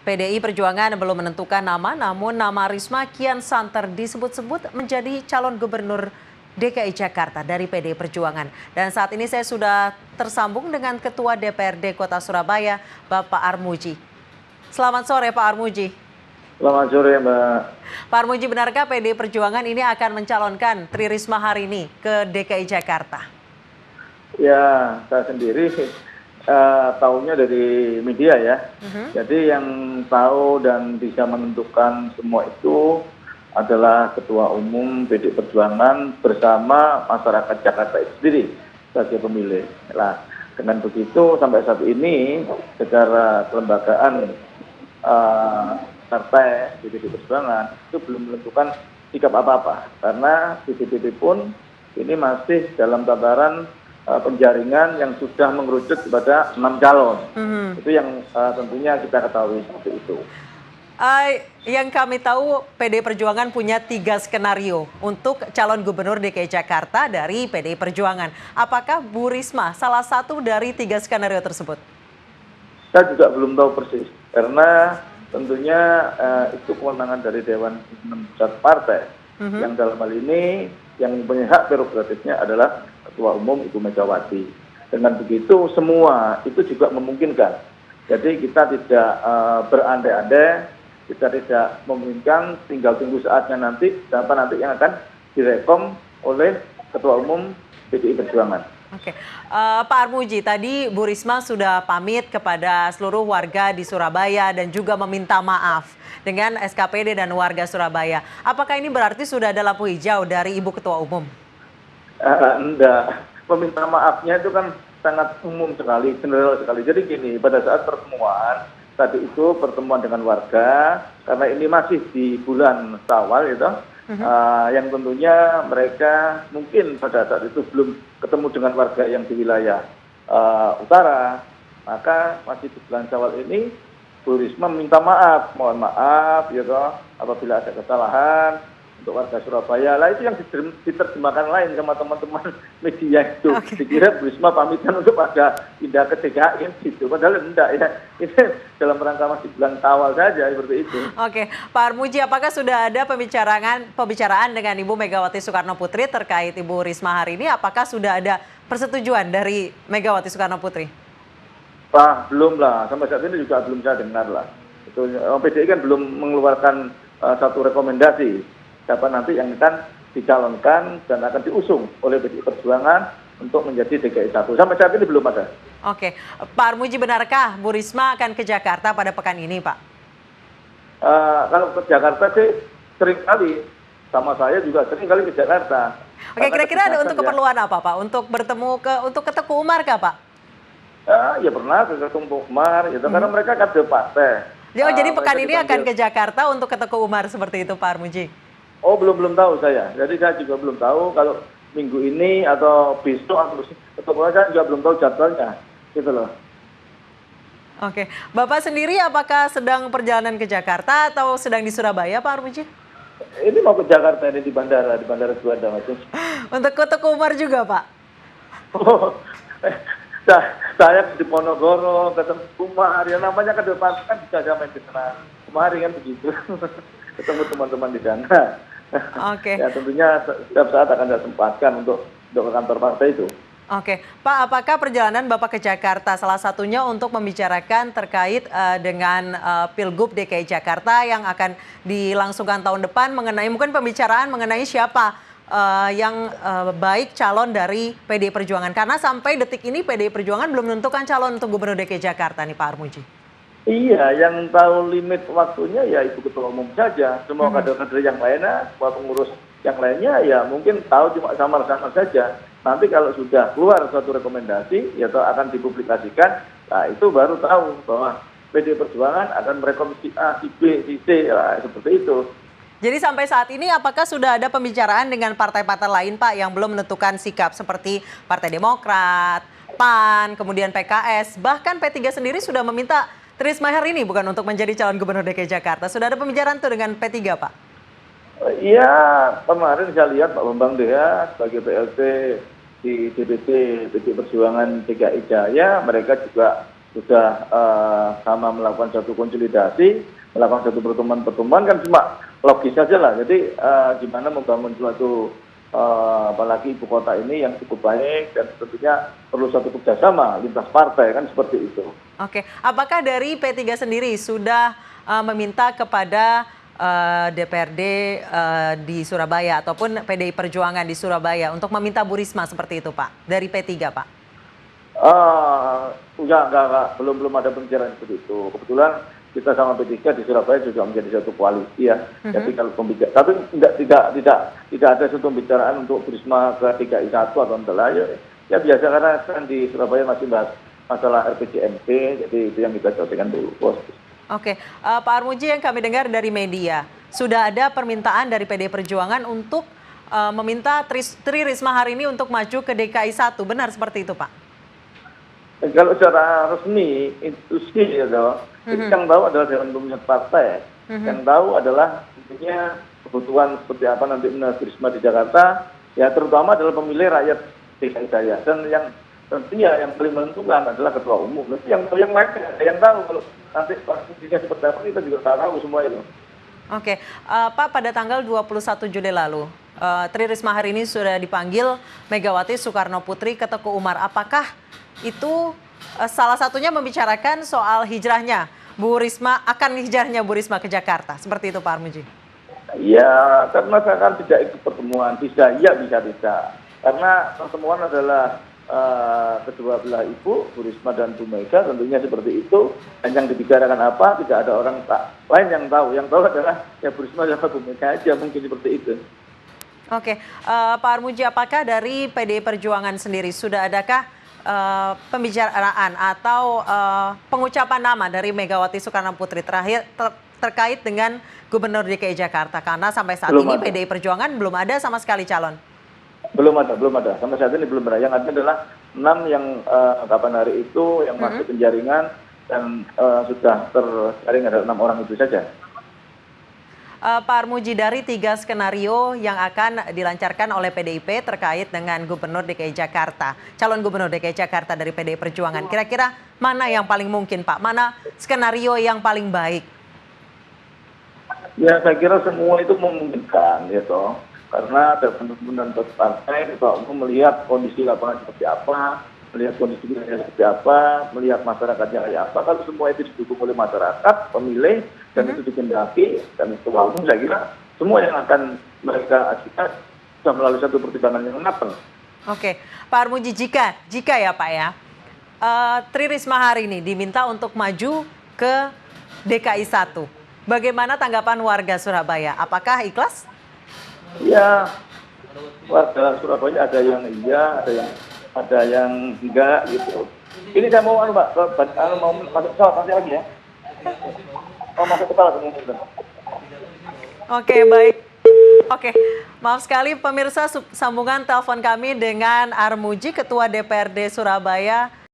PDI Perjuangan belum menentukan nama, namun nama Risma kian santer disebut-sebut menjadi calon gubernur DKI Jakarta dari PDI Perjuangan. Dan saat ini saya sudah tersambung dengan Ketua DPRD Kota Surabaya, Bapak Armuji. Selamat sore Pak Armuji. Selamat sore Mbak. Pak Armuji, benarkah PDI Perjuangan ini akan mencalonkan Tri Risma hari ini ke DKI Jakarta? Ya, saya sendiri tahunya dari media ya. Jadi yang tahu dan bisa menentukan semua itu adalah Ketua Umum PDI Perjuangan bersama masyarakat Jakarta itu sendiri sebagai pemilih. Nah, dengan begitu sampai saat ini secara kelembagaan partai PDI Perjuangan itu belum menentukan sikap apa-apa karena PDIP pun ini masih dalam tataran penjaringan yang sudah mengerucut kepada 6 calon. Itu yang tentunya kita ketahui seperti itu. Yang kami tahu PDI Perjuangan punya 3 skenario untuk calon gubernur DKI Jakarta dari PDI Perjuangan. Apakah Bu Risma salah satu dari 3 skenario tersebut? Saya juga belum tahu persis karena tentunya itu kewenangan dari Dewan Pimpinan Pusat Partai. Yang dalam hal ini yang punya hak prerogatifnya adalah Ketua Umum Ibu Megawati. Dengan begitu semua itu juga memungkinkan. Jadi kita tidak berandai-andai, kita tidak memungkinkan, tinggal tunggu saatnya nanti, siapa nanti yang akan direkom oleh Ketua Umum PDI Perjuangan. Oke, Pak Armuji, tadi Bu Risma sudah pamit kepada seluruh warga di Surabaya dan juga meminta maaf dengan SKPD dan warga Surabaya. Apakah ini berarti sudah ada lampu hijau dari Ibu Ketua Umum? Enggak, meminta maafnya itu kan sangat umum sekali, general sekali. Jadi gini, pada saat pertemuan, tadi itu pertemuan dengan warga, karena ini masih di bulan Syawal gitu, yang tentunya mereka mungkin pada saat itu belum ketemu dengan warga yang di wilayah utara, maka masih di bulan Syawal ini Bu Risma minta maaf, mohon maaf gitu, apabila ada kesalahan untuk warga Surabaya. Lah itu yang diterjemahkan lain sama teman-teman media itu. Dikira Bu Risma pamitan untuk pada pindah ke DKI gitu. Padahal enggak ya. Ini dalam rangka masih bulan Syawal saja seperti itu. Oke, Pak Armuji, apakah sudah ada pembicaraan dengan Ibu Megawati Soekarno Putri terkait Ibu Risma hari ini? Apakah sudah ada persetujuan dari Megawati Soekarno Putri? Pak, belum lah. Sampai saat ini juga belum saya dengar lah. Itu PDI kan belum mengeluarkan satu rekomendasi siapa nanti yang akan dicalonkan dan akan diusung oleh PDI Perjuangan untuk menjadi DKI 1. Sampai saat ini belum ada. Oke, Pak Armuji, benarkah Bu Risma akan ke Jakarta pada pekan ini, Pak? Kalau ke Jakarta sih sering kali, sama saya juga sering kali ke Jakarta. Oke, kira-kira ada untuk keperluan apa, Pak? Untuk bertemu untuk ke Teguh Umar kah, Pak? Ya pernah ke Teguh Umar, gitu. Karena mereka kader partai. Jadi pekan ini akan ke Jakarta untuk ke Teguh Umar seperti itu, Pak Armuji? Oh, belum tahu saya. Jadi saya juga belum tahu kalau minggu ini atau besok atau saya juga belum tahu jadwalnya, gitu loh. Oke, Bapak sendiri apakah sedang perjalanan ke Jakarta atau sedang di Surabaya, Pak Armuji? Ini mau ke Jakarta, ini di bandara Juanda, Mas. Untuk ke Teguh Umar juga, Pak? Oh, saya di Ponorogo, ke Teguh Umar, ya namanya ke depan kan bisa main di sana. Kemarin kan begitu, ketemu teman-teman di sana. Oke. Ya tentunya setiap saat akan saya sempatkan untuk ke kantor partai itu. Oke, Pak, apakah perjalanan Bapak ke Jakarta salah satunya untuk membicarakan terkait dengan Pilgub DKI Jakarta yang akan dilangsungkan tahun depan mengenai mungkin pembicaraan mengenai siapa yang baik calon dari PDI Perjuangan, karena sampai detik ini PDI Perjuangan belum menentukan calon untuk Gubernur DKI Jakarta nih, Pak Armuji. Iya, yang tahu limit waktunya ya Ibu Ketua Umum saja. Semua kader-kader yang lainnya, semua pengurus yang lainnya ya mungkin tahu cuma samar-samar saja. Nanti kalau sudah keluar suatu rekomendasi, ya akan dipublikasikan, nah itu baru tahu bahwa PDI Perjuangan akan merekomendasi A, si B, si C, ya, seperti itu. Jadi sampai saat ini apakah sudah ada pembicaraan dengan partai-partai lain, Pak, yang belum menentukan sikap seperti Partai Demokrat, PAN, kemudian PKS, bahkan P3 sendiri sudah meminta Tri Risma hari ini bukan untuk menjadi calon gubernur DKI Jakarta. Sudah ada pembicaraan tuh dengan P3, Pak? Iya, kemarin saya lihat Pak Bambang Deha sebagai PLT di DPT PDI Perjuangan DKI Jaya, mereka juga sudah sama melakukan satu konsolidasi, melakukan satu pertemuan-pertemuan kan cuma logis saja lah. Jadi gimana membangun suatu apalagi ibu kota ini yang cukup baik dan tentunya perlu satu kerjasama lintas partai kan seperti itu. Oke, apakah dari P3 sendiri sudah meminta kepada DPRD di Surabaya ataupun PDI Perjuangan di Surabaya untuk meminta Bu Risma seperti itu, Pak, dari P3, Pak? Enggak, belum ada pembicaraan seperti itu. Kebetulan kita sama P3 di Surabaya juga menjadi satu koalisi ya. Jadi kalau pembicaraan, tapi tidak ada satu pembicaraan untuk Bu Risma ke DKI 1 atau enggak ya biasa karena kan di Surabaya masih bahas masalah RPJMD, jadi itu yang kita selesaikan dulu, Bos. Oke, Pak Armuji, yang kami dengar dari media, sudah ada permintaan dari PDI Perjuangan untuk meminta Tri Risma hari ini untuk maju ke DKI 1, benar seperti itu, Pak? Kalau secara resmi, institusi ya, yang tahu adalah Dewan Pembina Partai. Yang tahu adalah intinya kebutuhan seperti apa nanti Bu Risma di Jakarta, ya terutama adalah pemilih rakyat DKI saya. Dan yang tentunya yang paling menentukan adalah Ketua Umum. Nanti yang lain yang tahu kalau nanti posisinya seperti apa kita juga tak tahu semua itu. Oke, Pak, pada tanggal 21 Juli lalu, Tri Risma hari ini sudah dipanggil Megawati Soekarno Putri ke Teguh Umar. Apakah itu salah satunya membicarakan soal hijrahnya Bu Risma, akan hijrahnya Bu Risma ke Jakarta? Seperti itu, Pak Armuji. Ya, karena saya kan tidak ikut pertemuan, bisa tidak. Karena pertemuan adalah kedua belah ibu, Bu Risma dan Bu Mega, tentunya seperti itu. Dan yang dibicarakan apa, tidak ada orang lain yang tahu. Yang tahu adalah ya Bu Risma dan Bu Mega aja, mungkin seperti itu. Oke, Pak Armuji, apakah dari PDI Perjuangan sendiri sudah adakah pembicaraan atau pengucapan nama dari Megawati Soekarno Putri terkait dengan Gubernur DKI Jakarta? Karena sampai saat ini PDI Perjuangan belum ada sama sekali calon. Belum ada. Sampai saat ini belum ada. Yang ada adalah 6 yang kapan hari itu yang masuk penjaringan dan sudah terjaring ada 6 orang itu saja. Pak Armuji, dari 3 skenario yang akan dilancarkan oleh PDIP terkait dengan Gubernur DKI Jakarta, calon Gubernur DKI Jakarta dari PDI Perjuangan, kira-kira mana yang paling mungkin, Pak? Mana skenario yang paling baik? Ya, saya kira semua itu memungkinkan, ya toh. Karena ada penurunan partai, Ketua Umum melihat kondisi lapangan seperti apa, melihat kondisi wilayah seperti apa, melihat masyarakatnya kayak apa. Kalau semua itu didukung oleh masyarakat, pemilih, dan itu dikendaki, dan Ketua Umum saya kira semua yang akan mereka ajukan sudah melalui satu pertimbangan yang matang. Oke, Pak Armuji, jika ya Pak ya, Tri Risma hari ini diminta untuk maju ke DKI 1. Bagaimana tanggapan warga Surabaya? Apakah ikhlas? Ya, warga Surabaya ada yang iya, ada yang enggak gitu. Ini saya mau Mbak, mau masuk pesawat nanti lagi ya. Oh, masuk pesawat kemudian. Oke, baik. Oke, maaf sekali pemirsa, sambungan telepon kami dengan Armuji, Ketua DPRD Surabaya.